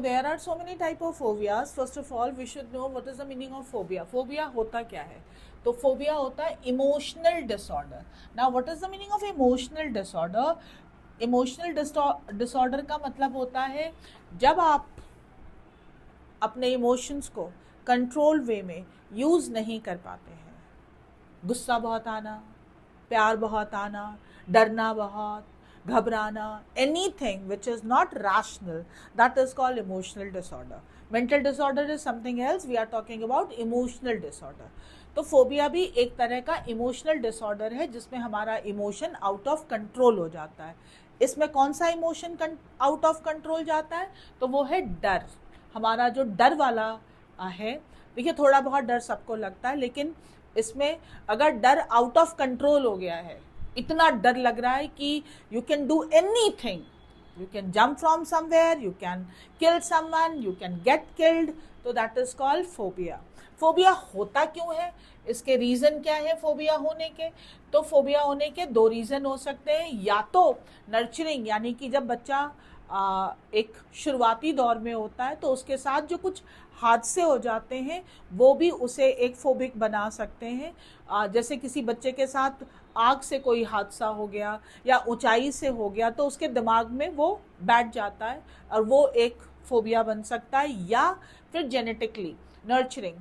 there are so many type of phobias. First of all, we should know what is the meaning of phobia. Phobia होता क्या है? तो phobia होता है emotional disorder. Now, what is the meaning of emotional disorder? Emotional disorder का मतलब होता है जब आप अपने इमोशंस को कंट्रोल वे में यूज़ नहीं कर पाते हैं. गुस्सा बहुत आना, प्यार बहुत आना, डरना बहुत, घबराना, anything which is not rational, that is called emotional disorder. Mental disorder is something else. We are talking about emotional disorder. तो फोबिया भी एक तरह का इमोशनल डिसऑर्डर है जिसमें हमारा इमोशन आउट ऑफ कंट्रोल हो जाता है. इसमें कौन सा इमोशन आउट ऑफ कंट्रोल जाता है? तो वो है डर. हमारा जो डर वाला है, देखिए थोड़ा बहुत डर सबको लगता है, लेकिन इसमें अगर डर आउट ऑफ कंट्रोल हो गया है, इतना डर लग रहा है कि you can do anything, you can jump from somewhere, you can kill someone, you can get killed, तो that is called phobia. Phobia होता क्यों है, इसके रीज़न क्या है फोबिया होने के? तो फोबिया होने के दो रीज़न हो सकते हैं. या तो नर्चरिंग, यानी कि जब बच्चा एक शुरुआती दौर में होता है तो उसके साथ जो कुछ हादसे हो जाते हैं वो भी उसे एक फोबिक बना सकते हैं. जैसे किसी बच्चे के साथ आग से कोई हादसा हो गया या ऊंचाई से हो गया तो उसके दिमाग में वो बैठ जाता है और वो एक फोबिया बन सकता है. या फिर जेनेटिकली नर्चरिंग,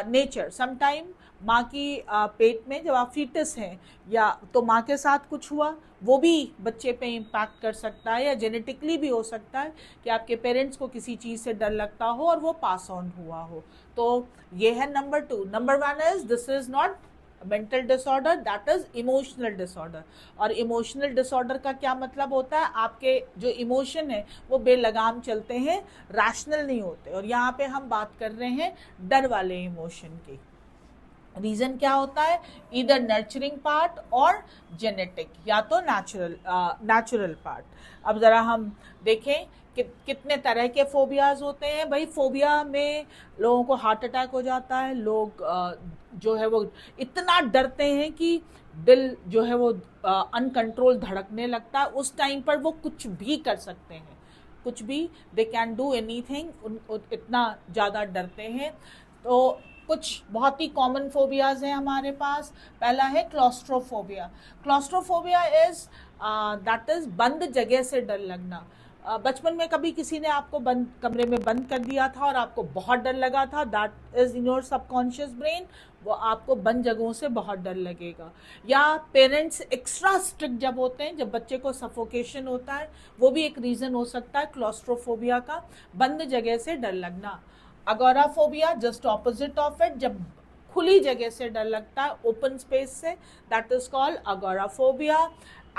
नेचर, समटाइम माँ की पेट में जब आप फीटस हैं या तो माँ के साथ कुछ हुआ, वो भी बच्चे पे इम्पैक्ट कर सकता है. या जेनेटिकली भी हो सकता है कि आपके पेरेंट्स को किसी चीज़ से डर लगता हो और वो पास ऑन हुआ हो. तो ये है number 2. Number 1 is this is not mental disorder, that is emotional disorder. और इमोशनल डिसऑर्डर का क्या मतलब होता है? आपके जो इमोशन है वो बेलगाम चलते हैं, रैशनल नहीं होते. और यहाँ पे हम बात कर रहे हैं डर वाले इमोशन की. रीज़न क्या होता है? इधर नर्चरिंग पार्ट और जेनेटिक, या तो नेचुरल पार्ट. अब ज़रा हम देखें कितने तरह के फोबियाज होते हैं. भाई फोबिया में लोगों को हार्ट अटैक हो जाता है, लोग जो है वो इतना डरते हैं कि दिल जो है वो अनकंट्रोल धड़कने लगता है. उस टाइम पर वो कुछ भी कर सकते हैं, कुछ भी, दे कैन डू एनीथिंग, इतना ज़्यादा डरते हैं. तो कुछ बहुत ही कॉमन फोबियाज हैं हमारे पास. पहला है claustrophobia. Claustrophobia is that is बंद जगह से डर लगना. बचपन में कभी किसी ने आपको बंद कमरे में बंद कर दिया था और आपको बहुत डर लगा था, that is in your subconscious brain, वो आपको बंद जगहों से बहुत डर लगेगा. या पेरेंट्स एक्स्ट्रा स्ट्रिक्ट जब होते हैं, जब बच्चे को सफोकेशन होता है, वो भी एक रीज़न हो सकता है क्लॉस्ट्रोफोबिया का, बंद जगह से डर लगना. Agoraphobia just opposite of it, जब खुली जगह से डर लगता है, ओपन स्पेस से, that is called agoraphobia.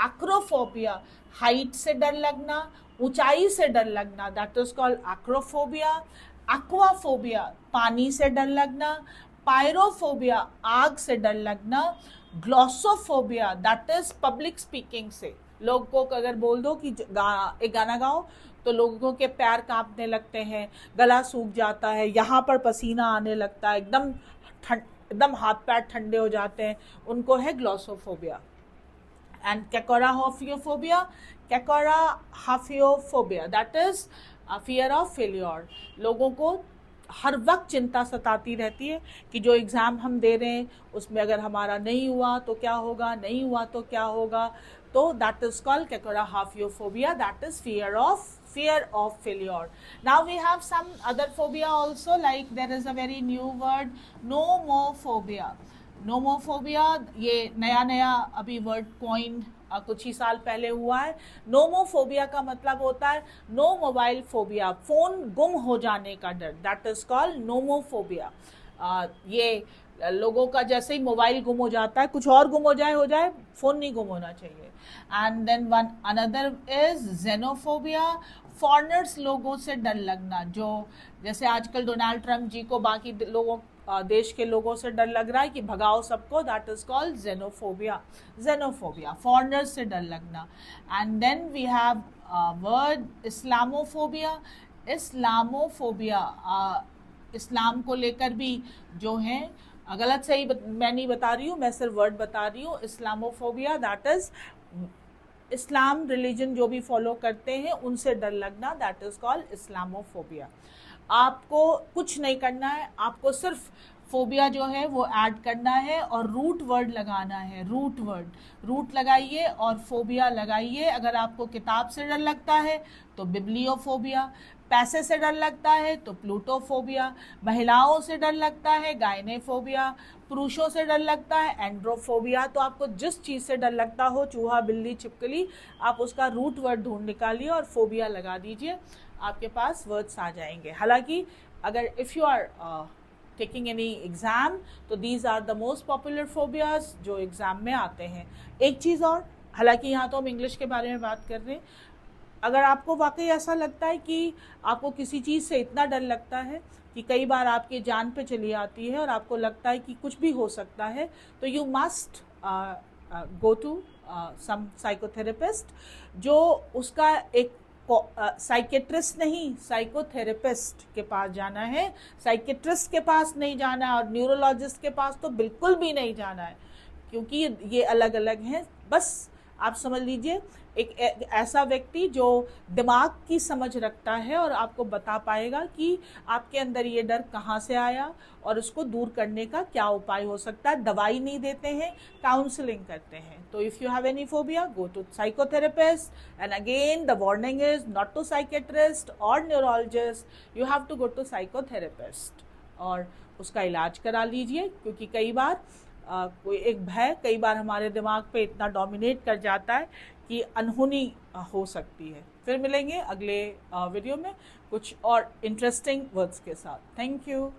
Acrophobia, height से डर लगना, ऊंचाई से डर लगना, that is called acrophobia. Aquaphobia, पानी से डर लगना. पायरोफोबिया, आग से डर लगना. Glossophobia, that is public speaking से, लोग को अगर बोल दो कि एक गाना गाओ तो लोगों के पैर कांपने लगते हैं, गला सूख जाता है, यहाँ पर पसीना आने लगता है, एकदम हाथ पैर ठंडे हो जाते हैं, उनको है glossophobia. And kakorrhaphiophobia, kakorrhaphiophobia that is fear of failure. लोगों को हर वक्त चिंता सताती रहती है कि जो एग्ज़ाम हम दे रहे हैं उसमें अगर हमारा नहीं हुआ तो क्या होगा, नहीं हुआ तो क्या होगा. तो that is called kakorrhaphiophobia, that is fear of failure. Now we have some other phobia also, like there is a very new word, nomophobia. Nomophobia, ये नया अभी वर्ड कॉइन कुछ ही साल पहले हुआ है. नोमोफोबिया का मतलब होता है नो मोबाइल फोबिया, फोन गुम हो जाने का डर, दैट इज कॉल्ड नोमोफोबिया. ये लोगों का जैसे ही मोबाइल गुम हो जाता है, कुछ और गुम हो जाए, फोन नहीं गुम होना चाहिए. And then one another is xenophobia, foreigners, लोगों से डर लगना. जो जैसे आजकल डोनाल्ड ट्रंप जी को बाकी लोगों देश के लोगों से डर लग रहा है कि भगाओ सबको, that is called xenophobia, foreigners से डर लगना. And then we have word Islamophobia. इस्लाम को लेकर भी जो है, गलत सही मैं नहीं बता रही हूँ, मैं सिर्फ वर्ड बता रही हूँ. Islamophobia that is Islam religion जो भी फॉलो करते हैं उनसे डर लगना, दैट इज कॉल्ड इस्लामोफोबिया। आपको कुछ नहीं करना है, आपको सिर्फ फोबिया जो है वो ऐड करना है और रूट वर्ड लगाना है, रूट लगाइए और फोबिया लगाइए। अगर आपको किताब से डर लगता है तो बिब्लियोफोबिया, पैसे से डर लगता है तो प्लूटोफोबिया, महिलाओं से डर लगता है गायनेफोबिया, पुरुषों से डर लगता है एंड्रोफोबिया। तो आपको जिस चीज़ से डर लगता हो, चूहा बिल्ली छिपकली, आप उसका रूट वर्ड ढूंढ निकालिए और फोबिया लगा दीजिए, आपके पास वर्ड्स आ जाएंगे। हालांकि अगर if you are taking any exam तो these are the most popular phobias जो एग्ज़ाम में आते हैं। एक चीज़ और, हालांकि यहाँ तो हम इंग्लिश के बारे में बात कर रहे हैं, अगर आपको वाकई ऐसा लगता है कि आपको किसी चीज़ से इतना डर लगता है कि कई बार आपकी जान पे चली आती है और आपको लगता है कि कुछ भी हो सकता है, तो you must go to some psychotherapist, जो उसका एक साइकेट्रिस्ट नहीं, साइकोथेरेपिस्ट के पास जाना है। साइकेट्रिस्ट के पास नहीं जाना है और न्यूरोलॉजिस्ट के पास तो बिल्कुल भी नहीं जाना है, क्योंकि ये अलग अलग हैं। बस आप समझ लीजिए एक ऐसा व्यक्ति जो दिमाग की समझ रखता है और आपको बता पाएगा कि आपके अंदर ये डर कहाँ से आया और उसको दूर करने का क्या उपाय हो सकता है। दवाई नहीं देते हैं, काउंसलिंग करते हैं। तो if you have any phobia, go to psychotherapist, and again the warning is not to psychiatrist और neurologist, you have to go to psychotherapist और उसका इलाज करा लीजिए। क्योंकि कई बार कोई एक भय कई बार हमारे दिमाग पे इतना डोमिनेट कर जाता है कि अनहोनी हो सकती है। फिर मिलेंगे अगले वीडियो में कुछ और इंटरेस्टिंग वर्ड्स के साथ। Thank you.